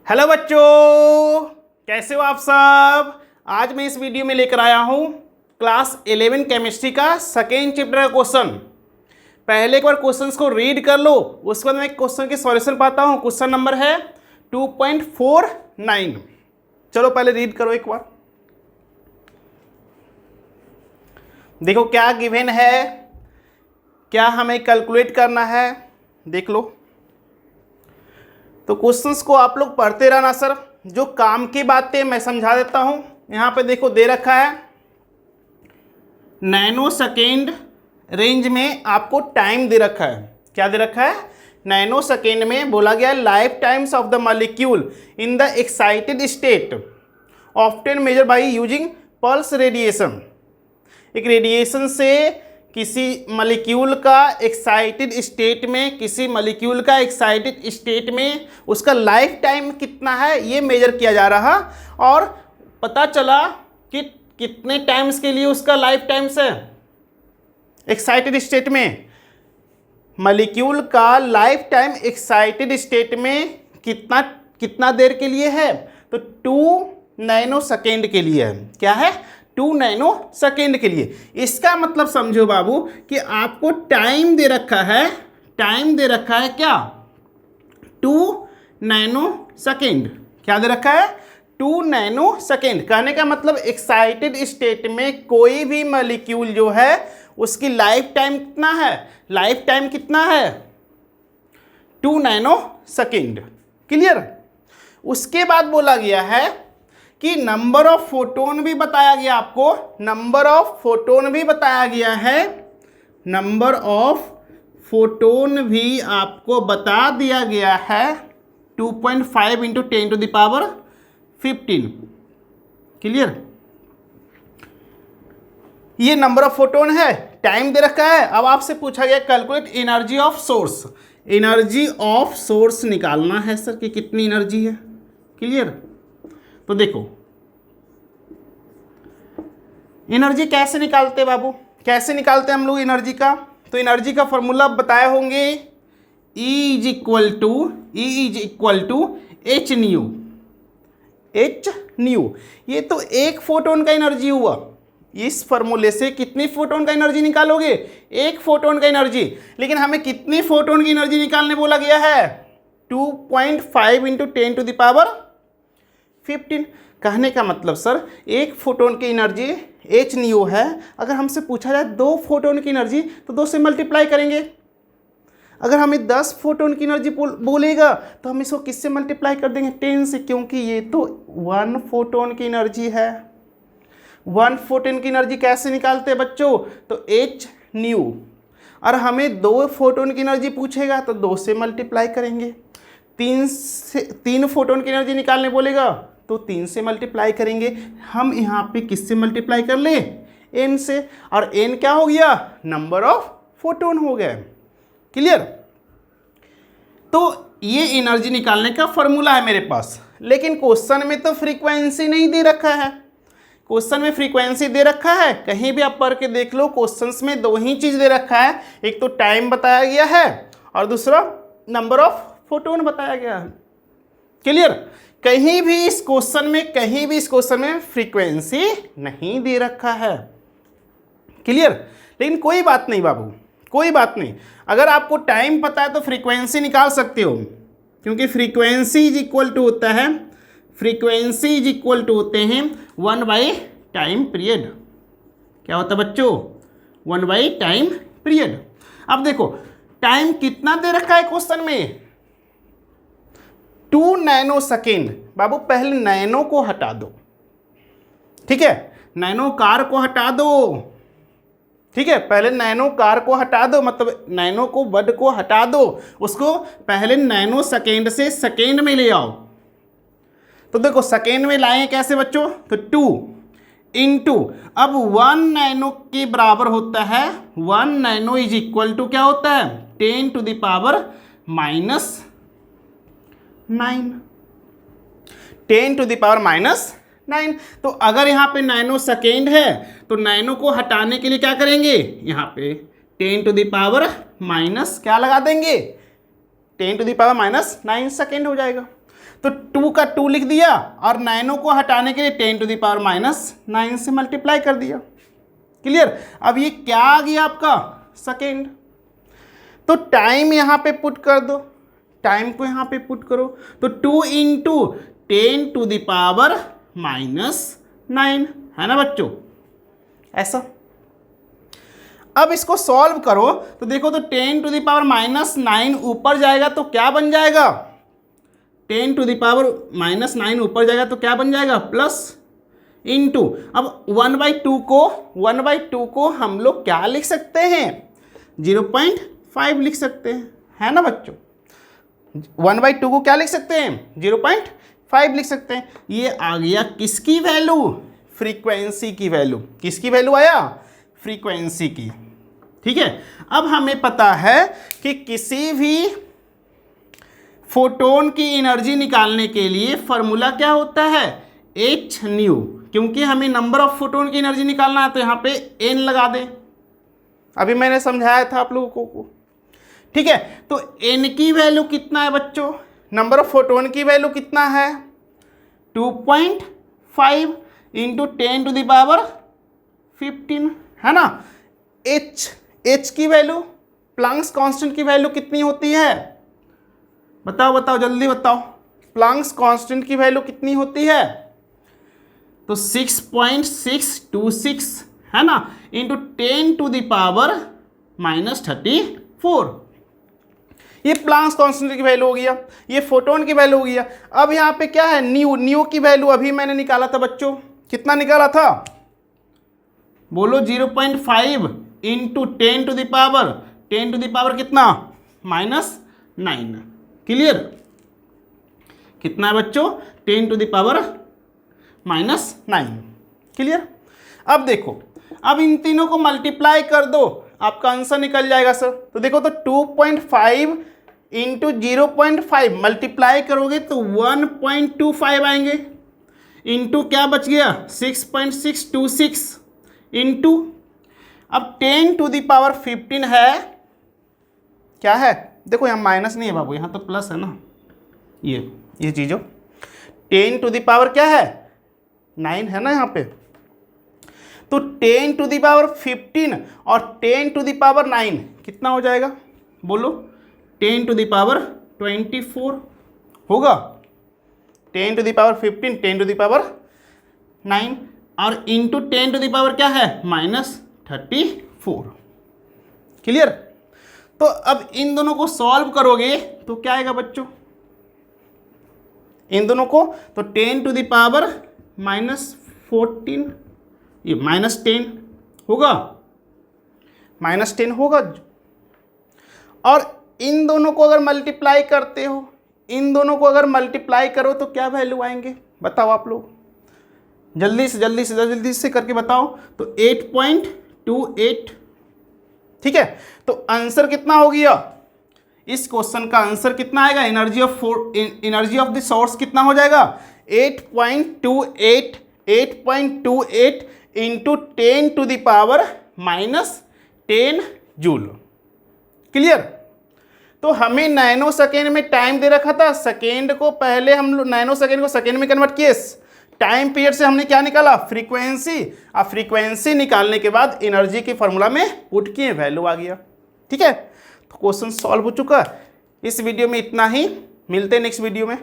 Hello बच्चों, कैसे हो आप सब। आज मैं इस वीडियो में लेकर आया हूँ क्लास 11 केमिस्ट्री का सेकेंड चैप्टर का क्वेश्चन। पहले एक बार क्वेश्चंस को रीड कर लो, उसके बाद मैं क्वेश्चन के सॉल्यूशन पाता हूँ। क्वेश्चन नंबर है 2.49। चलो पहले रीड करो एक बार। देखो क्या गिवन है, क्या हमें कैलकुलेट करना है, देख लो। तो क्वेश्चंस को आप लोग पढ़ते रहना सर। जो काम की बातें मैं समझा देता हूं। यहां पे देखो दे रखा है नैनो सेकेंड रेंज में आपको टाइम दे रखा है। क्या दे रखा है? नैनो सेकेंड में बोला गया life times of the molecule in the excited state often measure by using pulse radiation. एक रेडिएशन से किसी मॉलिक्यूल का एक्साइटेड स्टेट में, किसी मॉलिक्यूल का एक्साइटेड स्टेट में उसका लाइफ टाइम कितना है ये मेजर किया जा रहा, और पता चला कि कितने टाइम्स के लिए उसका लाइफ टाइम्स है। एक्साइटेड स्टेट में मॉलिक्यूल का लाइफ टाइम एक्साइटेड स्टेट में कितना देर के लिए है, तो 2 नैनो सेकेंड के लिए है। क्या है? 2 नैनो सेकेंड के लिए। इसका मतलब समझो बाबू कि आपको टाइम दे रखा है, टाइम दे रखा है क्या? 2 नैनो सेकेंड। क्या दे रखा है? 2 नैनो सेकेंड। कहने का मतलब एक्साइटेड स्टेट में कोई भी मॉलिक्यूल जो है उसकी लाइफ टाइम कितना है? लाइफ टाइम कितना है? 2 नैनो सेकेंड। क्लियर? उसके बाद बोला गया है कि नंबर ऑफ फोटोन भी बताया गया आपको। नंबर ऑफ फोटोन भी बताया गया है। नंबर ऑफ फोटोन भी आपको बता दिया गया है 2.5 into 10 to the power 15। Clear? ये नंबर ऑफ फोटोन है, टाइम दे रखा है। अब आपसे पूछा गया calculate energy of source. Energy of source निकालना है सर कि कितनी एनर्जी है। क्लियर? तो देखो एनर्जी कैसे निकालते बाबू, कैसे निकालते हम लोग एनर्जी का। तो एनर्जी का फॉर्मूला बताए होंगे, E is equal to h nu. ये तो एक फोटोन का एनर्जी हुआ। इस फॉर्मूले से कितनी फोटोन का एनर्जी निकालोगे? एक फोटोन का एनर्जी। लेकिन हमें कितनी फोटोन की एनर्जी निकालने बोला गया है? 2.5 इंटू 10 टू द पावर 15। कहने का मतलब सर एक फोटोन की एनर्जी एच न्यू है। अगर हमसे पूछा जाए 2 फोटोन की एनर्जी तो 2 से मल्टीप्लाई करेंगे। अगर हमें 10 फोटोन की एनर्जी बोलेगा तो हम इसको किससे मल्टीप्लाई कर देंगे? 10 से, क्योंकि ये तो 1 फोटोन की एनर्जी है। 1 फोटोन की एनर्जी कैसे निकालते हैं बच्चों? तो एच न्यू। और हमें 2 फोटोन की एनर्जी पूछेगा तो 2 से मल्टीप्लाई करेंगे। 3 फोटोन की एनर्जी निकालने बोलेगा तो 3 से मल्टीप्लाई करेंगे। हम यहाँ पे किससे मल्टीप्लाई कर ले? n से। और n क्या हो गया? नंबर ऑफ फोटोन हो गया। क्लियर? तो ये एनर्जी निकालने का फॉर्मूला है मेरे पास। लेकिन क्वेश्चन में तो फ्रीक्वेंसी नहीं दे रखा है। क्वेश्चन में फ्रीक्वेंसी दे रखा है, कहीं भी आप पढ़ के देख लो, क्वेश्चंस में 2 ही चीज दे रखा है। एक तो टाइम बताया गया है और दूसरा नंबर ऑफ फोटोन बताया गया है। क्लियर? कहीं भी इस क्वेश्चन में फ्रीक्वेंसी नहीं दे रखा है। क्लियर? लेकिन कोई बात नहीं बाबू, कोई बात नहीं। अगर आपको टाइम पता है तो फ्रीक्वेंसी निकाल सकते हो, क्योंकि फ्रीक्वेंसी इज इक्वल टू होता है, फ्रीक्वेंसी इज इक्वल टू होते हैं 1 बाई टाइम पीरियड। क्या होता है बच्चों? 1 बाई टाइम पीरियड। अब देखो टाइम कितना दे रखा है क्वेश्चन में? 2 नैनो सेकेंड। बाबू पहले नैनो को हटा दो, ठीक है? नैनो कार को हटा दो, ठीक है? पहले नैनो कार को हटा दो, मतलब नैनो को वर्ड को हटा दो, उसको पहले नैनो सेकेंड से सेकेंड में ले आओ। तो देखो सेकेंड में लाएंगे कैसे बच्चों? तो 2 इंटू, अब 1 नैनो के बराबर होता है, 1 नैनो इज इक्वल टू क्या होता है? 10 to the power -9। 10 to the power -9। तो अगर यहाँ पे नैनो सेकेंड है तो नैनो को हटाने के लिए क्या करेंगे? यहाँ पे 10 टू द पावर माइनस क्या लगा देंगे? 10 टू द पावर -9 सेकेंड हो जाएगा। तो 2 का 2 लिख दिया और 9 को हटाने के लिए 10⁻⁻9 से मल्टीप्लाई कर दिया। क्लियर। अब ये क्या आ गया आपका सेकेंड। तो टाइम यहाँ पे पुट कर दो, टाइम को यहाँ पे पुट करो, तो 2 × 10⁻⁻9 है ना बच्चों, ऐसा। अब इसको सॉल्व करो तो देखो, तो 10⁻⁻9 ऊपर जाएगा तो क्या बन जाएगा, 10⁻⁻9 ऊपर जाएगा तो क्या बन जाएगा, प्लस इंटू। अब 1/2 को हम लोग क्या लिख सकते हैं, 0.5 लिख सकते हैं, है ना बच्चों। 1/2 को क्या लिख सकते हैं, 0.5 लिख सकते हैं। ये आ गया किसकी वैल्यू, फ्रीक्वेंसी की वैल्यू। किसकी वैल्यू आया, फ्रीक्वेंसी की। ठीक है। अब हमें पता है कि किसी भी फोटोन की एनर्जी निकालने के लिए फॉर्मूला क्या होता है, hν। क्योंकि हमें नंबर ऑफ फोटोन की एनर्जी निकालना है तो यहाँ पे n लगा दें, अभी मैंने समझाया था आप लोगों को। ठीक है। तो n की वैल्यू कितना है बच्चों, नंबर ऑफ फोटोन की वैल्यू कितना है, 2.5 × 10⁻15 है ना। h की वैल्यू, प्लैंक्स कांस्टेंट की वैल्यू कितनी होती है, बताओ बताओ जल्दी बताओ, प्लैंक्स कांस्टेंट की वैल्यू कितनी होती है, तो 6.626 है ना, इंटू 10⁻⁻34। ये प्लैंक्स कांस्टेंट की वैल्यू हो गया, ये फोटोन की वैल्यू हो गया। अब यहाँ पे क्या है, न्यू की वैल्यू अभी मैंने निकाला था बच्चों, कितना निकाला था, बोलो 0.5 इंटू 10⁻10⁻ कितना, -9। क्लियर। कितना है बच्चों, 10⁻⁻9। क्लियर। अब देखो, अब इन तीनों को मल्टीप्लाई कर दो, आपका आंसर निकल जाएगा सर। तो देखो, तो 2.5 इंटू 0.5 मल्टीप्लाई करोगे तो 1.25 आएंगे, इंटू क्या बच गया, 6.626 इंटू, अब 10⁻15 है, क्या है, देखो यहाँ माइनस नहीं है बाबू, यहाँ तो प्लस है ना, ये चीज़ों 10 क्या है, 9 है ना यहाँ पे। तो 10⁻15 और 10⁻9 कितना हो जाएगा, बोलो, 10⁻24 होगा, 10⁻15 10⁻9 और इंटू 10 क्या है, -34। क्लियर। तो अब इन दोनों को सॉल्व करोगे तो क्या आएगा बच्चों, इन दोनों को, तो 10⁻14 ये -10 होगा, -10 होगा। और इन दोनों को अगर मल्टीप्लाई करते हो, इन दोनों को अगर मल्टीप्लाई करो तो क्या वैल्यू आएंगे, बताओ आप लोग, जल्दी से करके बताओ। तो 8.28। ठीक है। तो आंसर कितना हो गया, इस क्वेश्चन का आंसर कितना आएगा, एनर्जी ऑफ द सोर्स कितना हो जाएगा, 8.28 इंटू 10⁻⁻10 जूल। क्लियर। तो हमें नैनो सेकेंड में टाइम दे रखा था, सेकेंड को पहले हम लोग नैनो सेकेंड को सेकेंड में कन्वर्ट किए, टाइम पीरियड से हमने क्या निकाला, फ्रीक्वेंसी। अब फ्रीक्वेंसी निकालने के बाद एनर्जी के फॉर्मूला में पुट किए, वैल्यू आ गया। ठीक है। तो क्वेश्चन सॉल्व हो चुका। इस वीडियो में इतना ही, मिलते हैं नेक्स्ट वीडियो में।